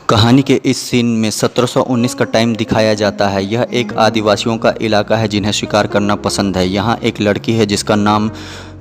कहानी के इस सीन में 1719 का टाइम दिखाया जाता है। यह एक आदिवासियों का इलाका है जिन्हें शिकार करना पसंद है। यहाँ एक लड़की है जिसका नाम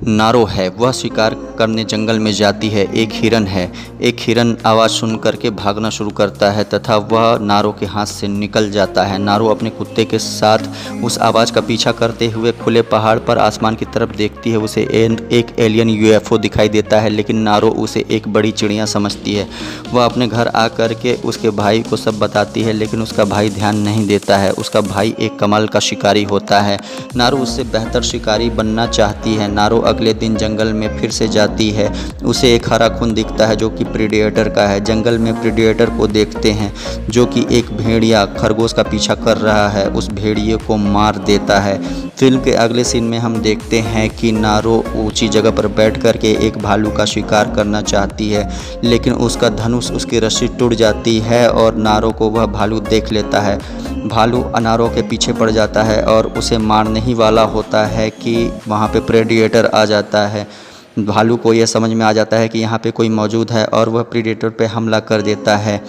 नारो है। वह शिकार करने जंगल में जाती है। एक हिरन है। एक हिरन आवाज़ सुन करके भागना शुरू करता है तथा वह नारो के हाथ से निकल जाता है। नारो अपने कुत्ते के साथ उस आवाज़ का पीछा करते हुए खुले पहाड़ पर आसमान की तरफ देखती है। उसे एक एलियन यूएफओ दिखाई देता है, लेकिन नारो उसे एक बड़ी चिड़िया समझती है। वह अपने घर आ करके उसके भाई को सब बताती है, लेकिन उसका भाई ध्यान नहीं देता है। उसका भाई एक कमाल का शिकारी होता है। नारो उससे बेहतर शिकारी बनना चाहती है। नारो अगले दिन जंगल में फिर से जाती है। उसे एक हरा खून दिखता है जो कि प्रीडेटर का है। जंगल में प्रीडेटर को देखते हैं जो कि एक भेड़िया खरगोश का पीछा कर रहा है। उस भेड़िए को मार देता है। फिल्म के अगले सीन में हम देखते हैं कि नारो ऊंची जगह पर बैठ कर के एक भालू का शिकार करना चाहती है, लेकिन उसका धनुष उसकी रस्सी टूट जाती है और नारो को वह भालू देख लेता है। भालू नारो के पीछे पड़ जाता है और उसे मारने ही वाला होता है कि वहाँ पे प्रेडिएटर आ जाता है। भालू को यह समझ में आ जाता है कि यहाँ पे कोई मौजूद है और वह प्रीडेटर पे हमला कर देता है।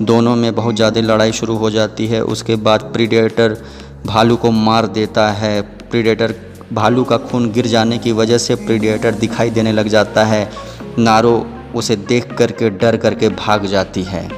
दोनों में बहुत ज़्यादा लड़ाई शुरू हो जाती है। उसके बाद प्रीडेटर भालू को मार देता है। प्रीडेटर भालू का खून गिर जाने की वजह से प्रीडेटर दिखाई देने लग जाता है। नारो उसे देख करके डर करके भाग जाती है।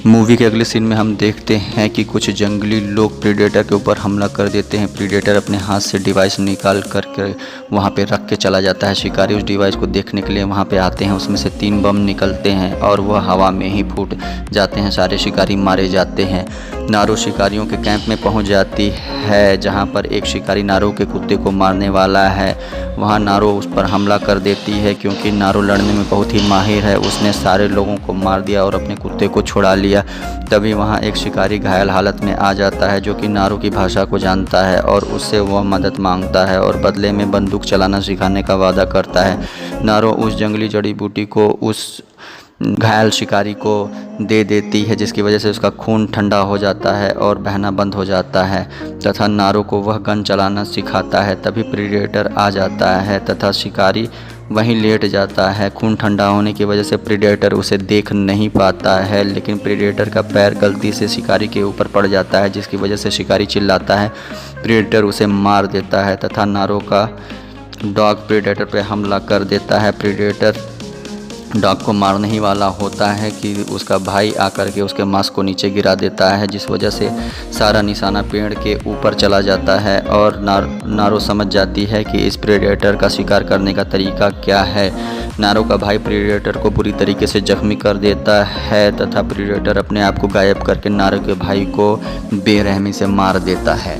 मूवी के अगले सीन में हम देखते हैं कि कुछ जंगली लोग प्रीडेटर के ऊपर हमला कर देते हैं। प्रीडेटर अपने हाथ से डिवाइस निकाल करके वहां पे रख के चला जाता है। शिकारी उस डिवाइस को देखने के लिए वहां पे आते हैं। उसमें से 3 बम निकलते हैं और वह हवा में ही फूट जाते हैं। सारे शिकारी मारे जाते हैं। नारो शिकारियों के कैंप में पहुंच जाती है, जहां पर एक शिकारी नारो के कुत्ते को मारने वाला है। वहां नारो उस पर हमला कर देती है क्योंकि नारो लड़ने में बहुत ही माहिर है। उसने सारे लोगों को मार दिया और अपने कुत्ते को छुड़ा लिया। तभी वहां एक शिकारी घायल हालत में आ जाता है जो कि नारो की भाषा को जानता है और उससे वह मदद मांगता है और बदले में बंदूक चलाना सिखाने का वादा करता है। नारो उस जंगली जड़ी बूटी को उस घायल शिकारी को दे देती है, जिसकी वजह से उसका खून ठंडा हो जाता है और बहना बंद हो जाता है तथा नारो को वह गन चलाना सिखाता है। तभी प्रीडेटर आ जाता है तथा शिकारी वहीं लेट जाता है। खून ठंडा होने की वजह से प्रीडेटर उसे देख नहीं पाता है, लेकिन प्रीडेटर का पैर गलती से शिकारी के ऊपर पड़ जाता है, जिसकी वजह से शिकारी चिल्लाता है। प्रीडेटर उसे मार देता है तथा नारो का डॉग प्रीडेटर पर हमला कर देता है। प्रीडेटर डॉग को मारने ही वाला होता है कि उसका भाई आकर के उसके मांस को नीचे गिरा देता है, जिस वजह से सारा निशाना पेड़ के ऊपर चला जाता है और नारो समझ जाती है कि इस प्रेडेटर का शिकार करने का तरीका क्या है। नारो का भाई प्रेडेटर को बुरी तरीके से जख्मी कर देता है तथा प्रेडेटर अपने आप को गायब करके नारो के भाई को बेरहमी से मार देता है।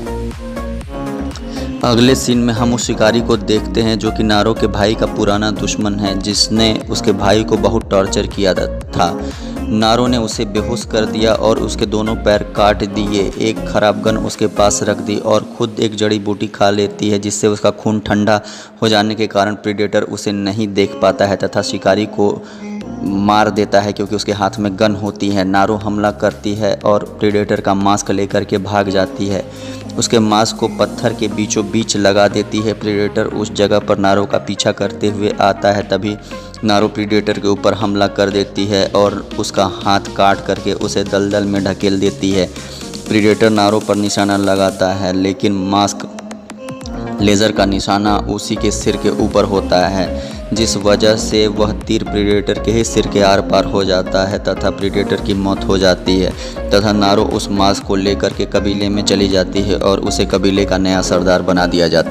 अगले सीन में हम उस शिकारी को देखते हैं जो कि नारो के भाई का पुराना दुश्मन है, जिसने उसके भाई को बहुत टॉर्चर किया था। नारो ने उसे बेहोश कर दिया और उसके दोनों पैर काट दिए। एक खराब गन उसके पास रख दी और खुद एक जड़ी बूटी खा लेती है, जिससे उसका खून ठंडा हो जाने के कारण प्रीडेटर उसे नहीं देख पाता है तथा शिकारी को मार देता है क्योंकि उसके हाथ में गन होती है। नारो हमला करती है और प्रीडेटर का मास्क लेकर के भाग जाती है। उसके मास्क को पत्थर के बीचों बीच लगा देती है। प्रीडेटर उस जगह पर नारो का पीछा करते हुए आता है। तभी नारो प्रीडेटर के ऊपर हमला कर देती है और उसका हाथ काट करके उसे दलदल में ढकेल देती है। प्रीडेटर नारो पर निशाना लगाता है, लेकिन मास्क लेज़र का निशाना उसी के सिर के ऊपर होता है, जिस वजह से वह तीर प्रीडेटर के ही सिर के आर पार हो जाता है तथा प्रीडेटर की मौत हो जाती है तथा नारो उस मास्क को लेकर के कबीले में चली जाती है और उसे कबीले का नया सरदार बना दिया जाता है।